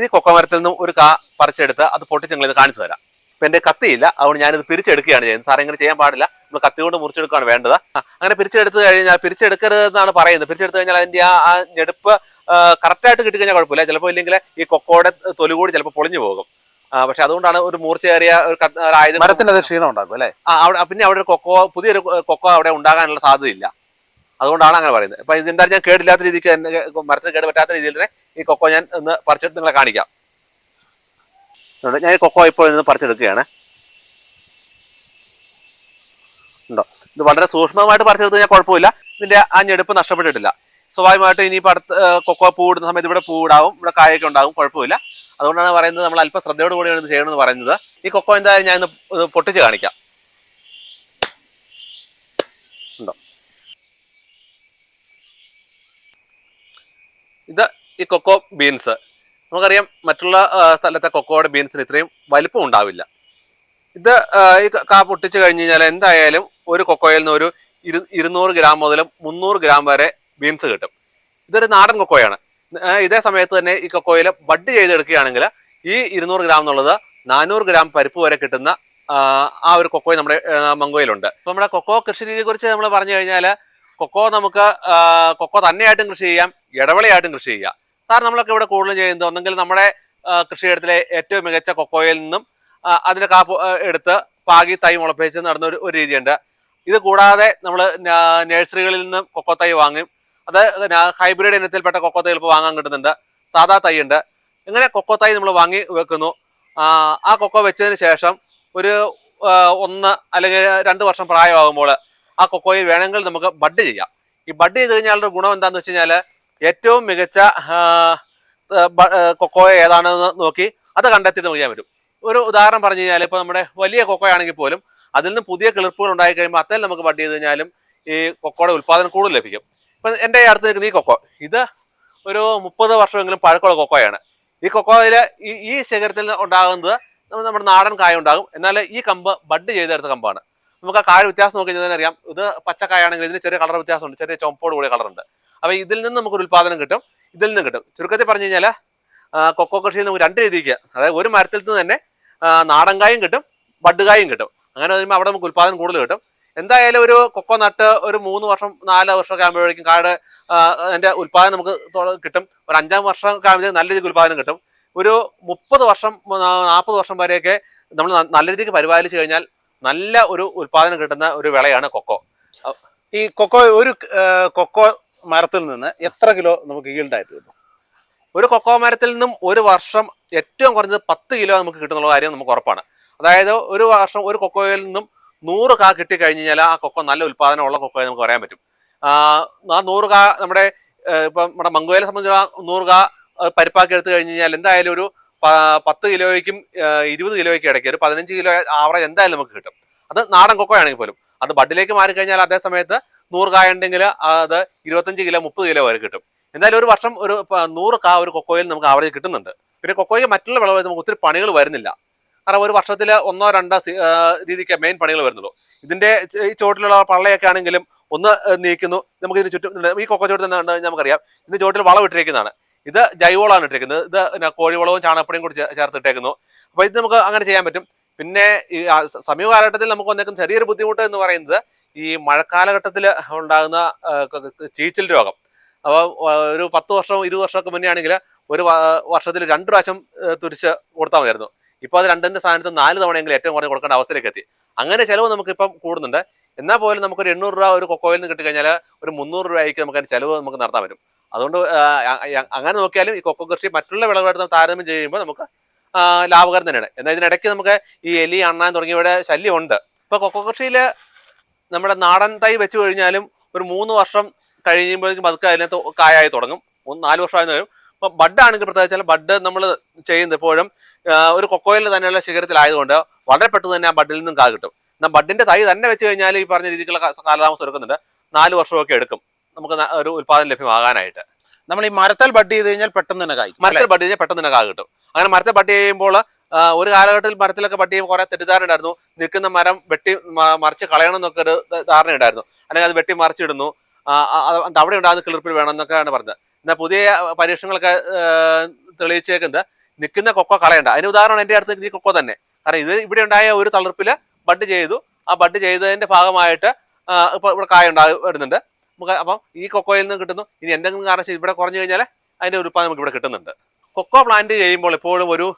ഈ കൊക്കോ മരത്തിൽ നിന്നും ഒരു കാ പറിച്ചെടുത്ത് അത് പൊട്ടിച്ച് നിങ്ങളിത് കാണിച്ചു തരാം. ഇപ്പം എൻ്റെ കത്തിയില്ല, അതുകൊണ്ട് ഞാനിത് പിരിച്ചെടുക്കുകയാണ് ചെയ്യുന്നത്. സാറേ ഇങ്ങനെ ചെയ്യാൻ പാടില്ല, നമ്മൾ കത്തി കൊണ്ട് മുറിച്ചെടുക്കുകയാണ് വേണ്ടത്. അങ്ങനെ പിരിച്ചെടുത്ത് കഴിഞ്ഞാൽ, പിരിച്ചെടുക്കരുത് എന്നാണ് പറയുന്നത്. പിരിച്ചെടുത്ത് കഴിഞ്ഞാൽ അതിൻ്റെ ആ ഞെടുപ്പ് കറക്റ്റായിട്ട് കിട്ടിക്കഴിഞ്ഞാൽ കുഴപ്പമില്ല. ചിലപ്പോൾ ഇല്ലെങ്കിൽ ഈ കൊക്കോയുടെ തൊലി കൂടി ചിലപ്പോൾ പൊളിഞ്ഞു പോകും. പക്ഷെ അതുകൊണ്ടാണ് ഒരു മൂർച്ചയേറിയ ഒരു ആയുധം മരത്തിന് അത് ക്ഷീണം ഉണ്ടാക്കും അല്ലേ? അവിടെ പിന്നെ അവിടെ ഒരു പുതിയൊരു കൊക്കോ അവിടെ ഉണ്ടാകാനുള്ള സാധ്യതയില്ല. അതുകൊണ്ടാണ് അങ്ങനെ പറയുന്നത്. അപ്പം ഇതെന്തായാലും ഞാൻ കേടില്ലാത്ത രീതിക്ക് തന്നെ, മരത്തിന് കേട് പറ്റാത്ത രീതിയിൽ തന്നെ ഈ കൊക്കോ ഞാൻ ഒന്ന് പറിച്ചെടുത്ത് നിങ്ങളെ കാണിക്കാം. ഞാൻ ഈ കൊക്കോ ഇപ്പോൾ നിന്ന് പറിച്ചെടുക്കുകയാണ്. ഉണ്ടോ? ഇത് വളരെ സൂക്ഷ്മമായിട്ട് പറിച്ചെടുത്ത് കഴിഞ്ഞാൽ കുഴപ്പമില്ല. ഇതിൻ്റെ ആ ഞെടുപ്പ് നഷ്ടപ്പെട്ടിട്ടില്ല. സ്വാഭാവികമായിട്ടും ഇനിയിപ്പോൾ അടുത്ത കൊക്കോ പൂടുന്ന സമയത്ത് ഇവിടെ പൂടാവും, ഇവിടെ കായൊക്കെ ഉണ്ടാകും, കുഴപ്പമില്ല. അതുകൊണ്ടാണ് പറയുന്നത് നമ്മൾ അല്പം ശ്രദ്ധയോട് കൂടിയാണ് ഇത് ചെയ്യണമെന്ന് പറയുന്നത്. ഈ കൊക്കോ എന്തായാലും ഞാൻ ഇന്ന് പൊട്ടിച്ച് കാണിക്കാം. ഉണ്ടോ? ഇത് ഈ കൊക്കോ ബീൻസ്. നമുക്കറിയാം മറ്റുള്ള സ്ഥലത്തെ കൊക്കോയുടെ ബീൻസിന് ഇത്രയും വലിപ്പം ഉണ്ടാവില്ല. ഇത് ഈ കാ പൊട്ടിച്ച് കഴിഞ്ഞ് കഴിഞ്ഞാൽ എന്തായാലും ഒരു കൊക്കോയിൽ നിന്ന് ഒരു 200 ഗ്രാം മുതൽ 300 ഗ്രാം വരെ ബീൻസ് കിട്ടും. ഇതൊരു നാടൻ കൊക്കോയാണ്. ഇതേ സമയത്ത് തന്നെ ഈ കൊക്കോയിൽ ബഡ് ചെയ്തെടുക്കുകയാണെങ്കിൽ ഈ 200 ഗ്രാം എന്നുള്ളത് 400 ഗ്രാം പരിപ്പ് വരെ കിട്ടുന്ന ആ ഒരു കൊക്കോ നമ്മുടെ മംഗോയിലുണ്ട്. അപ്പോൾ നമ്മുടെ കൊക്കോ കൃഷി രീതിയെ കുറിച്ച് നമ്മൾ പറഞ്ഞു കഴിഞ്ഞാൽ, കൊക്കോ നമുക്ക് കൊക്കോ തന്നെയായിട്ടും കൃഷി ചെയ്യാം, ഇടവിളയായിട്ടും കൃഷി ചെയ്യാം. സാർ നമ്മളൊക്കെ ഇവിടെ കൂടുതലും ചെയ്യുന്നത് ഒന്നെങ്കിൽ നമ്മുടെ കൃഷിയിടത്തിലെ ഏറ്റവും മികച്ച കൊക്കോയിൽ നിന്നും അതിൻ്റെ കാപ്പ് എടുത്ത് പാകി തൈ മുളപ്പിച്ച് നടന്ന ഒരു രീതിയുണ്ട്. ഇത് കൂടാതെ നമ്മൾ നഴ്സറികളിൽ നിന്ന് കൊക്കോ തൈ വാങ്ങും. അത് ഹൈബ്രിഡ് ഇനത്തിൽപ്പെട്ട കൊക്കോ തൈ ഇപ്പോൾ വാങ്ങാൻ കിട്ടുന്നുണ്ട്. സാധാ തൈ ഉണ്ട്. ഇങ്ങനെ കൊക്കോ തൈ നമ്മൾ വാങ്ങി വെക്കുന്നു. ആ കൊക്കോ വെച്ചതിന് ശേഷം ഒരു 1 അല്ലെങ്കിൽ 2 വർഷം പ്രായമാകുമ്പോൾ ആ കൊക്കോയിൽ വേണമെങ്കിൽ നമുക്ക് ബഡ് ചെയ്യാം. ഈ ബഡ് ചെയ്ത് കഴിഞ്ഞാലുള്ള ഗുണം എന്താണെന്ന് വെച്ച് കഴിഞ്ഞാൽ, ഏറ്റവും മികച്ച കൊക്കോ ഏതാണെന്ന് നോക്കി അത് കണ്ടെത്തിയിട്ട് നമുക്ക് ചെയ്യാൻ പറ്റും. ഒരു ഉദാഹരണം പറഞ്ഞു കഴിഞ്ഞാൽ, ഇപ്പോൾ നമ്മുടെ വലിയ കൊക്കോ ആണെങ്കിൽ പോലും അതിൽ നിന്ന് പുതിയ കിളിർപ്പുകൾ ഉണ്ടായി കഴിയുമ്പോൾ അത്തേൽ നമുക്ക് ബഡ് ചെയ്ത് കഴിഞ്ഞാലും ഈ കൊക്കോയുടെ ഉൽപ്പാദനം കൂടുതൽ ലഭിക്കും. ഇപ്പം എൻ്റെ അടുത്ത് നിൽക്കുന്ന ഈ കൊക്കോ, ഇത് ഒരു 30 വർഷമെങ്കിലും പഴക്കമുള്ള കൊക്കോയാണ്. ഈ കൊക്കോയിൽ ഈ ശേഖരത്തിൽ ഉണ്ടാകുന്നത് നമ്മുടെ നാടൻ കായ ഉണ്ടാകും. എന്നാൽ ഈ കമ്പ് ബഡ് ചെയ്തെടുത്ത കമ്പാണ്. നമുക്ക് ആ കായ വ്യത്യാസം നോക്കി കഴിഞ്ഞാൽ അറിയാം. ഇത് പച്ചക്കായാണെങ്കിൽ ഇതിന് ചെറിയ കളർ വ്യത്യാസമുണ്ട്, ചെറിയ ചുമപ്പോട് കൂടിയ കളറുണ്ട്. അപ്പോൾ ഇതിൽ നിന്ന് നമുക്കൊരു ഉൽപ്പാദനം കിട്ടും, ഇതിൽ നിന്ന് കിട്ടും. ചുരുക്കത്തിൽ പറഞ്ഞു കഴിഞ്ഞാൽ കൊക്കോ കൃഷിയിൽ നമുക്ക് 2 രീതിക്ക്, അതായത് ഒരു മരത്തിൽ നിന്ന് തന്നെ നാടൻ കായും കിട്ടും, ബഡ് കായും കിട്ടും. അങ്ങനെ വരുമ്പോൾ അവിടെ നമുക്ക് ഉൽപ്പാദനം കൂടുതൽ കിട്ടും. എന്തായാലും ഒരു കൊക്കോ നട്ട് ഒരു 3 വർഷം 4 വർഷമൊക്കെ ആകുമ്പോഴേക്കും കായുടെ അതിൻ്റെ ഉൽപ്പാദനം നമുക്ക് കിട്ടും. ഒരു 5-ാം വർഷം ആകുമ്പോഴേക്കും നല്ല രീതിക്ക് ഉൽപ്പാദനം കിട്ടും. ഒരു 30 വർഷം 40 വർഷം വരെയൊക്കെ നമ്മൾ നല്ല രീതിക്ക് പരിപാലിച്ചു കഴിഞ്ഞാൽ നല്ല ഒരു ഉൽപ്പാദനം കിട്ടുന്ന ഒരു വിളയാണ് കൊക്കോ. ഈ കൊക്കോ ഒരു കൊക്കോ മരത്തിൽ നിന്ന് എത്ര കിലോ നമുക്ക് ഈൽഡായിട്ട് കിട്ടും? ഒരു കൊക്കോ മരത്തിൽ നിന്നും ഒരു വർഷം ഏറ്റവും കുറഞ്ഞത് 10 കിലോ നമുക്ക് കിട്ടുന്നുള്ള കാര്യം നമുക്ക് ഉറപ്പാണ്. അതായത് ഒരു വർഷം ഒരു കൊക്കോയിൽ നിന്നും 100 കാ കിട്ടിക്കഴിഞ്ഞ് കഴിഞ്ഞാൽ ആ കൊക്കോ നല്ല ഉൽപ്പാദനമുള്ള കൊക്കോയെ നമുക്ക് പറയാൻ പറ്റും. ആ 100 കാ നമ്മുടെ ഇപ്പം നമ്മുടെ മംഗോയിലെ സംബന്ധിച്ചുള്ള 100 കാ പരിപ്പാക്കി എടുത്തു കഴിഞ്ഞ് കഴിഞ്ഞാൽ എന്തായാലും ഒരു 10 കിലോയ്ക്കും 20 കിലോയ്ക്കും ഇടയ്ക്ക് ഒരു 15 കിലോ ആവറേജ് എന്തായാലും നമുക്ക് കിട്ടും. അത് നാടൻ കൊക്കോ ആണെങ്കിൽ പോലും. അത് ബഡിലേക്ക് മാറിക്കഴിഞ്ഞാൽ അതേ സമയത്ത് 100 കായ ഉണ്ടെങ്കിൽ അത് 25 കിലോ 30 കിലോ വരെ കിട്ടും. എന്തായാലും ഒരു വർഷം ഒരു 100 കാ ഒരു കൊക്കോയിൽ നമുക്ക് ആവറേജ് കിട്ടുന്നുണ്ട്. പിന്നെ കൊക്കോയ്ക്ക് മറ്റുള്ള വിളവ് നമുക്ക് ഒത്തിരി പണികൾ വരുന്നില്ല. കാരണം ഒരു വർഷത്തിൽ 1-2 രീതിക്ക് മെയിൻ പണികൾ വരുന്നുള്ളൂ. ഇതിന്റെ ഈ ചോട്ടിലുള്ള പള്ളയൊക്കെ ആണെങ്കിലും ഒന്ന് നീക്കുന്നു. നമുക്ക് ഇതിന് ചുറ്റും ഈ കൊക്കോ ചോട്ടിൽ തന്നെ നമുക്കറിയാം ഇതിന്റെ ചോട്ടിൽ വളം ഇട്ടിരിക്കുന്നതാണ്. ഇത് ജൈവവളമാണ് ഇട്ടിരിക്കുന്നത്. ഇത് കോഴിവളവും ചാണകപ്പൊടിയും കൂടി ചേർത്തിട്ടേക്കുന്നു. അപ്പോൾ ഇത് നമുക്ക് അങ്ങനെ ചെയ്യാൻ പറ്റും. പിന്നെ ഈ സമീപ കാലഘട്ടത്തിൽ നമുക്ക് വന്നേക്കുന്ന ചെറിയൊരു ബുദ്ധിമുട്ട് എന്ന് പറയുന്നത് ഈ മഴക്കാലഘട്ടത്തിൽ ഉണ്ടാകുന്ന ചീച്ചിൽ രോഗം. അപ്പോൾ ഒരു 10 വർഷം 20 വർഷമൊക്കെ മുന്നേ ആണെങ്കിൽ ഒരു വർഷത്തിൽ 2 പ്രാവശ്യം തുരിച്ച് കൊടുത്താൽ മതിയായിരുന്നു. ഇപ്പോൾ അത് 2ന്റെ സ്ഥാനത്ത് 4 തവണയെങ്കിലും ഏറ്റവും കുറഞ്ഞ് കൊടുക്കേണ്ട അവസ്ഥയിലേക്ക് എത്തി. അങ്ങനെ ചിലവ് നമുക്കിപ്പം കൂടുന്നുണ്ട്. എന്നാൽ പോലും നമുക്കൊരു 800 രൂപ ഒരു കൊക്കോയിൽ നിന്ന് കിട്ടിക്കഴിഞ്ഞാൽ ഒരു 300 രൂപയ്ക്ക് നമുക്ക് അതിന് ചിലവ് നമുക്ക് നടത്താൻ പറ്റും. അതുകൊണ്ട് അങ്ങനെ നോക്കിയാലും ഈ കൊക്കോ കൃഷി മറ്റുള്ള വിളകളായിട്ട് താരതമ്യം ചെയ്യുമ്പോൾ നമുക്ക് ലാഭകരം തന്നെയാണ്. എന്നാൽ ഇതിനിടയ്ക്ക് നമുക്ക് ഈ എലി അണ്ണാൻ തുടങ്ങിയവയുടെ ശല്യമുണ്ട്. ഇപ്പോൾ കൊക്കോ കൃഷിയിൽ നമ്മുടെ നാടൻ തൈ വെച്ച് കഴിഞ്ഞാലും ഒരു 3 വർഷം കഴിയുമ്പോഴേക്കും പതുക്കെ അതിനകത്ത് കായായി തുടങ്ങും. 4 വർഷമായി വരും. അപ്പോൾ ബഡ് ആണെങ്കിൽ പ്രത്യേകിച്ചാൽ ബഡ് നമ്മൾ ചെയ്യുന്നത് എപ്പോഴും ഒരു കൊക്കോയിൽ തന്നെയുള്ള ശിഖരത്തിലായതുകൊണ്ട് വളരെ പെട്ടെന്ന് തന്നെ ആ ബഡിൽ നിന്നും കാ കിട്ടും. എന്നാൽ ബഡിന്റെ തൈ തന്നെ വെച്ച് കഴിഞ്ഞാൽ ഈ പറഞ്ഞ രീതിക്കുള്ള കാലതാമസം എടുക്കുന്നുണ്ട്. 4 വർഷമൊക്കെ എടുക്കും. നമുക്ക് ഒരു ഉൽപ്പാദനം ലഭ്യമാകാനായിട്ട്. നമ്മൾ ഈ മരത്തിൽ ബഡ് ചെയ്ത് കഴിഞ്ഞാൽ പെട്ടെന്ന് തന്നെ കായ്ക്കും. മരത്തിൽ ബഡ് ചെയ്താൽ പെട്ടെന്ന് തന്നെ കാ കിട്ടും. അങ്ങനെ മരത്തിൽ ബഡ് ചെയ്യുമ്പോൾ ഒരു കാലഘട്ടത്തിൽ മരത്തിലൊക്കെ ബഡ് ചെയ്യുമ്പോൾ കുറെ തെറ്റിദ്ധാരണ ഉണ്ടായിരുന്നു. നിൽക്കുന്ന മരം വെട്ടി മറിച്ച് കളയണം എന്നൊക്കെ ഒരു ധാരണ ഉണ്ടായിരുന്നു. അല്ലെങ്കിൽ അത് വെട്ടി മറിച്ചിടുന്നു, അവിടെ ഉണ്ടാകുന്ന കിളിർപ്പിൽ വേണം എന്നൊക്കെയാണ് പറഞ്ഞത്. എന്നാൽ പുതിയ പരീക്ഷണങ്ങളൊക്കെ തെളിയിച്ചേക്കുന്നത് നിൽക്കുന്ന കൊക്കോ കളയണ്ട. അതിന് ഉദാഹരണം എൻ്റെ അടുത്ത് ഈ കൊക്കോ തന്നെ. കാരണം ഇത് ഇവിടെ ഉണ്ടായ ഒരു തളിർപ്പിൽ ബഡ് ചെയ്തു, ആ ബഡ് ചെയ്തതിന്റെ ഭാഗമായിട്ട് ഇപ്പൊ ഇവിടെ കായ വരുന്നുണ്ട് നമുക്ക്. അപ്പം ഈ കൊക്കോയിൽ നിന്ന് കിട്ടുന്നു. ഇനി എന്തെങ്കിലും കാരണം ഇവിടെ കുറഞ്ഞു കഴിഞ്ഞാൽ അതിന്റെ ഉൽപ്പാദനം നമുക്ക് ഇവിടെ കിട്ടുന്നുണ്ട്. കൊക്കോ പ്ലാന്റ് ചെയ്യുമ്പോൾ എപ്പോഴും ഒരു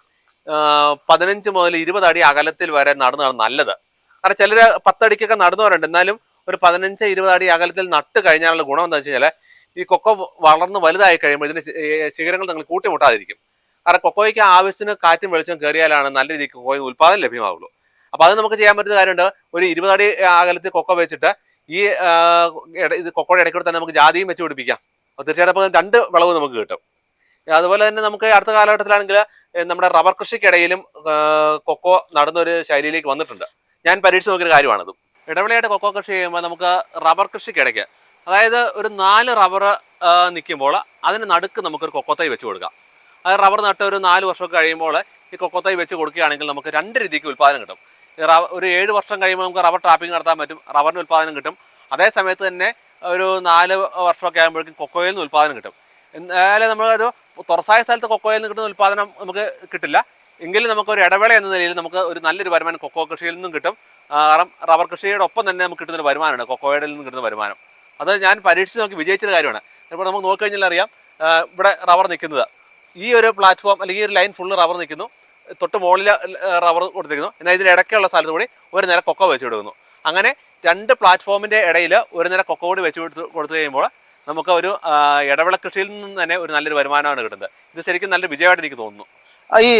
15 മുതൽ 20 അടി അകലത്തിൽ വരെ നടുന്നതാണ് നല്ലത്. കാരണം ചിലർ 10 അടിക്കൊക്കെ നടുന്നവരുണ്ട്. എന്നാലും ഒരു 15-20 അടി അകലത്തിൽ നട്ട് കഴിഞ്ഞാലുള്ള ഗുണം എന്താ വെച്ച് കഴിഞ്ഞാൽ ഈ കൊക്കോ വളർന്ന് വലുതായി കഴിയുമ്പോൾ ഇതിന്റെ ശിഖരങ്ങൾ നിങ്ങൾ കൂട്ടിമുട്ടാതിരിക്കും. കാരണം കൊക്കോയ്ക്ക് ആവശ്യത്തിന് കാറ്റും വെളിച്ചം കയറിയാലാണ് നല്ല രീതിക്ക് കൊക്കോയ്ക്ക് ഉൽപ്പാദനം ലഭ്യമാവുള്ളൂ. അപ്പൊ അത് നമുക്ക് ചെയ്യാൻ പറ്റുന്ന കാര്യമുണ്ട്. ഒരു 20 അടി അകലത്തിൽ കൊക്കോ വെച്ചിട്ട് ഈ ഇത് കൊക്കോയുടെ ഇടയ്ക്കൂടെ തന്നെ നമുക്ക് ജാതിയും വെച്ച് പിടിപ്പിക്കാം. തീർച്ചയായിട്ടും 2 വിളവ് നമുക്ക് കിട്ടും. അതുപോലെ തന്നെ നമുക്ക് അടുത്ത കാലഘട്ടത്തിലാണെങ്കിൽ നമ്മുടെ റബ്ബർ കൃഷിക്കിടയിലും കൊക്കോ നടുന്ന ഒരു ശൈലിയിലേക്ക് വന്നിട്ടുണ്ട്. ഞാൻ പരീക്ഷിച്ച് നോക്കിയൊരു കാര്യമാണത്. ഇടവിളയായിട്ട് കൊക്കോ കൃഷി ചെയ്യുമ്പോൾ നമുക്ക് റബ്ബർ കൃഷിക്കിടയ്ക്ക്, അതായത് ഒരു 4 റബ്ബർ നിൽക്കുമ്പോൾ അതിന് നടുക്ക് നമുക്കൊരു കൊക്കോത്തൈ വെച്ച് കൊടുക്കാം. അത് റബ്ബർ നട്ട് ഒരു 4 വർഷമൊക്കെ കഴിയുമ്പോൾ ഈ കൊക്കോത്തൈ വെച്ച് കൊടുക്കുകയാണെങ്കിൽ നമുക്ക് 2 രീതിക്ക് ഉൽപ്പാദനം കിട്ടും. ഒരു 7 വർഷം കഴിയുമ്പോൾ നമുക്ക് റബ്ബർ ടാപ്പിംഗ് നടത്താൻ പറ്റും, റബ്ബറിന് ഉൽപ്പാദനം കിട്ടും. അതേ സമയത്ത് തന്നെ ഒരു 4 വർഷമൊക്കെ ആകുമ്പോഴേക്കും കൊക്കോയിൽ നിന്ന് ഉൽപ്പാദനം കിട്ടും. എന്നാലും നമ്മളൊരു തുറസായ സ്ഥലത്ത് കൊക്കോയിൽ നിന്ന് കിട്ടുന്ന ഉൽപ്പാദനം നമുക്ക് കിട്ടില്ല. എങ്കിലും നമുക്കൊരു ഇടവേള എന്ന നിലയിൽ നമുക്ക് ഒരു നല്ലൊരു വരുമാനം കൊക്കോ കൃഷിയിൽ നിന്നും കിട്ടും. കാരണം റബ്ബർ കൃഷിയുടെ ഒപ്പം തന്നെ നമുക്ക് കിട്ടുന്നൊരു വരുമാനമാണ് കൊക്കോയുടെ നിന്ന് കിട്ടുന്ന വരുമാനം. അത് ഞാൻ പരീക്ഷിച്ച് നോക്കി വിജയിച്ചൊരു കാര്യമാണ്. ഇപ്പോൾ നമുക്ക് നോക്കിക്കഴിഞ്ഞാൽ അറിയാം, ഇവിടെ റബ്ബർ നിൽക്കുന്നത് ഈ ഒരു പ്ലാറ്റ്ഫോം അല്ലെങ്കിൽ ഈ ഒരു ലൈൻ ഫുള്ള് റബ്ബർ നിൽക്കുന്നു, തൊട്ട് മുകളിൽ റബ്ബർ കൊടുത്തിരിക്കുന്നു. എന്നാൽ ഇതിൻ്റെ ഇടയ്ക്കുള്ള സ്ഥലത്ത് കൂടി ഒരു നിര കൊക്കോ വെച്ച് കൊടുക്കുന്നു. അങ്ങനെ 2 പ്ലാറ്റ്ഫോമിൻ്റെ ഇടയിൽ ഒരു നിര കൊക്കോ കൂടി വെച്ച് കൊടുത്തു കഴിയുമ്പോൾ നമുക്ക് ഒരു ഇടവിള കൃഷിയിൽ നിന്ന് തന്നെ ഒരു നല്ലൊരു വരുമാനമാണ് കിട്ടുന്നത്. ഇത് ശരിക്കും നല്ലൊരു വിജയമായിട്ട് എനിക്ക് തോന്നുന്നു. ഈ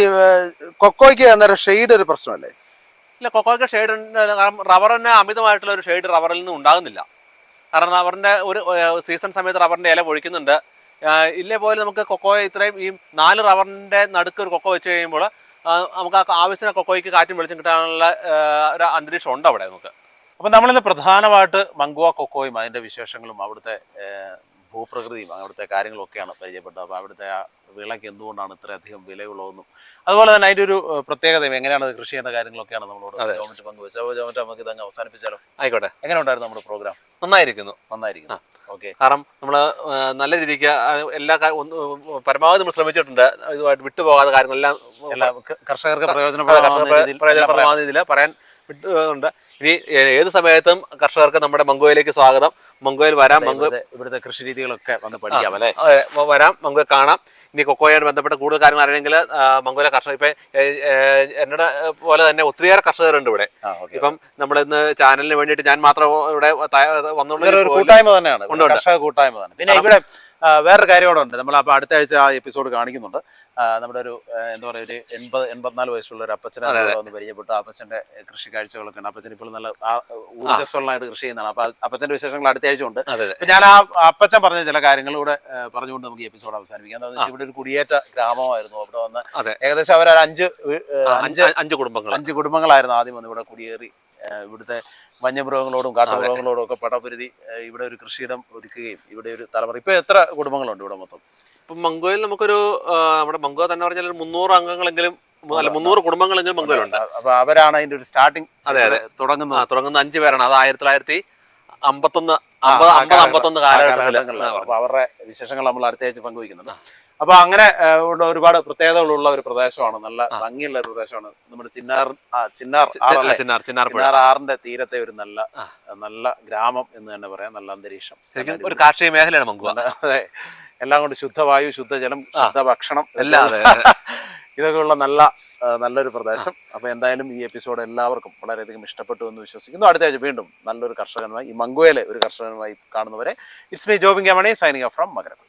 കൊക്കോയ്ക്ക് അന്നേരം ഷെയ്ഡ് ഒരു പ്രശ്നമല്ലേ? ഇല്ല, കൊക്കോയ്ക്ക് ഷെയ്ഡ്, കാരണം റബ്ബറിന് അമിതമായിട്ടുള്ള ഒരു ഷെയ്ഡ് റബ്ബറിൽ നിന്ന് ഉണ്ടാകുന്നില്ല. കാരണം റബ്ബറിൻ്റെ ഒരു സീസൺ സമയത്ത് റബ്ബറിൻ്റെ ഇല പൊഴിക്കുന്നുണ്ട്. ഇല്ലേ പോലെ നമുക്ക് കൊക്കോയെ ഇത്രയും ഈ 4 റബ്ബറിൻ്റെ നടുക്ക് ഒരു കൊക്കോ വെച്ച് കഴിയുമ്പോൾ നമുക്ക് ആ ആവശ്യത്തിന് കൊക്കോയ്ക്ക് കാറ്റും വെളിച്ചം കിട്ടാനുള്ള ഒരു അന്തരീക്ഷം ഉണ്ട് അവിടെ നമുക്ക്. അപ്പം നമ്മളിന്ന് പ്രധാനമായിട്ട് മംഗുവ കൊക്കോയും അതിൻ്റെ വിശേഷങ്ങളും അവിടുത്തെ ഭൂപ്രകൃതിയും അവിടുത്തെ കാര്യങ്ങളൊക്കെയാണ് പരിചയപ്പെട്ടത്. അപ്പോൾ അവിടുത്തെ ആ വിളയ്ക്ക് എന്തുകൊണ്ടാണ് ഇത്രയധികം വിലയുള്ളതെന്നും അതുപോലെ തന്നെ അതിൻ്റെ ഒരു പ്രത്യേകതയും എങ്ങനെയാണ് അത് കൃഷി ചെയ്യുന്ന കാര്യങ്ങളൊക്കെയാണ് നമ്മളോട് ജോമറ്റ് പങ്കുവെച്ചത്. അപ്പോൾ ജോമറ്റ് നമുക്ക് ഇതങ്ങ് അവസാനിപ്പിച്ചാലോ? ആയിക്കോട്ടെ. എങ്ങനെ ഉണ്ടായിരുന്നു നമ്മുടെ പ്രോഗ്രാം? നന്നായിരിക്കുന്നു. ഓക്കെ. കാരണം നമ്മൾ നല്ല രീതിക്ക് എല്ലാ പരമാവധി നമ്മൾ ശ്രമിച്ചിട്ടുണ്ട്. ഇതുമായിട്ട് വിട്ടുപോകാത്ത കാര്യങ്ങളെല്ലാം കർഷകർക്ക് പ്രയോജനപ്രദമായ രീതിയിൽ പറയാൻ വിട്ടുണ്ട്. ഇനി ഏത് സമയത്തും കർഷകർക്ക് നമ്മുടെ മംഗോയിലേക്ക് സ്വാഗതം. മംഗോയിൽ വരാം, ഇവിടുത്തെ കൃഷി രീതികളൊക്കെ വന്ന് പഠിക്കാം അല്ലേ? വരാം, മംഗോയിൽ കാണാം. ഇനി കൊക്കോയുമായി ബന്ധപ്പെട്ട കൂടുതൽ കാര്യങ്ങൾ അറിയണമെങ്കിൽ മംഗോയിലെ കർഷകർ ഇപ്പം എന്നോട് പോലെ തന്നെ ഒത്തിരിയേറെ കർഷകരുണ്ട് ഇവിടെ. ഇപ്പം നമ്മളിന്ന് ചാനലിന് വേണ്ടിയിട്ട് ഞാൻ മാത്രം ഇവിടെ വന്നുള്ള കൂട്ടായ്മ തന്നെയാണ്, കർഷക കൂട്ടായ്മ തന്നെ. പിന്നെ ഇവിടെ വേറൊരു കാര്യം കൂടെ ഉണ്ട്. നമ്മൾ അപ്പോൾ അടുത്ത ആഴ്ച ആ എപ്പിസോഡ് കാണിക്കുന്നുണ്ട്. നമ്മുടെ ഒരു എന്താ പറയുക, ഒരു 80-84 വയസ്സുള്ള ഒരു അപ്പച്ചനെ ഒന്ന് പരിചയപ്പെട്ടു. അപ്പച്ചൻ്റെ കൃഷി കാഴ്ചകളൊക്കെ ഉണ്ട്. അപ്പച്ചൻ ഇപ്പോൾ നല്ല ഊർജ്ജസ്വലനായിട്ട് കൃഷി ചെയ്യുന്നതാണ്. അപ്പോൾ അപ്പച്ചൻ്റെ വിശേഷങ്ങൾ അടുത്ത ആഴ്ച ഉണ്ട്. അപ്പോൾ ഞാൻ ആ അപ്പച്ചൻ പറഞ്ഞ ചില കാര്യങ്ങളിലൂടെ പറഞ്ഞുകൊണ്ട് നമുക്ക് ഈ എപ്പിസോഡ് അവസാനിപ്പിക്കാം. എന്താണെന്ന് വെച്ചാൽ ഇവിടെ ഒരു കുടിയേറ്റ ഗ്രാമമായിരുന്നു. അവിടെ വന്ന് ഏകദേശം അവർ 5 കുടുംബങ്ങളായിരുന്നു ആദ്യം വന്ന് ഇവിടെ കുടിയേറി ഇവിടുത്തെ വന്യമൃഗങ്ങളോടും കാട്ടുമൃഗങ്ങളോടും ഒക്കെ പടപൊരുതി ഇവിടെ ഒരു കൃഷിയിടം ഒരുക്കുകയും ഇവിടെ ഒരു തലമുറ. ഇപ്പൊ എത്ര കുടുംബങ്ങളുണ്ട് ഇവിടെ മൊത്തം? ഇപ്പം മംഗോയിൽ നമുക്കൊരു നമ്മുടെ മംഗോ തന്നെ പറഞ്ഞാൽ 300 അംഗങ്ങളെങ്കിലും, അല്ല 300 കുടുംബങ്ങളെങ്കിലും മംഗോയിലുണ്ട്. അപ്പൊ അവരാണ് അതിന്റെ ഒരു സ്റ്റാർട്ടിങ്. അതെ, തുടങ്ങുന്ന 5 പേരാണ്. അത് 1951 കാലഘട്ടത്തിൽ. അപ്പൊ അവരുടെ വിശേഷങ്ങൾ നമ്മൾ അടുത്ത ആഴ്ച പങ്കുവയ്ക്കുന്നുണ്ട്. അപ്പൊ അങ്ങനെ ഒരുപാട് പ്രത്യേകതകളുള്ള ഒരു പ്രദേശമാണ്, നല്ല ഭംഗിയുള്ള ഒരു പ്രദേശമാണ് നമ്മുടെ ചിന്നാർ ആറിന്റെ തീരത്തെ ഒരു നല്ല ഗ്രാമം എന്ന് തന്നെ പറയാം. നല്ല അന്തരീക്ഷം, ഒരു കാർഷിക മേഖലയാണ് മംഗുവ. അതെ, എല്ലാം കൊണ്ട് ശുദ്ധവായു, ശുദ്ധജലം, ശുദ്ധ ഭക്ഷണം, ഇതൊക്കെ ഉള്ള നല്ലൊരു പ്രദേശം. അപ്പോൾ എന്തായാലും ഈ എപ്പിസോഡ് എല്ലാവർക്കും വളരെയധികം ഇഷ്ടപ്പെട്ടു എന്ന് വിശ്വസിക്കുന്നു. അടുത്ത ആഴ്ച വീണ്ടും നല്ലൊരു കർഷകനുമായി, ഈ മംഗോയിലെ ഒരു കർഷകനുമായി കാണുന്നവരെ it's me Jobin K Mani signing off from Makaram.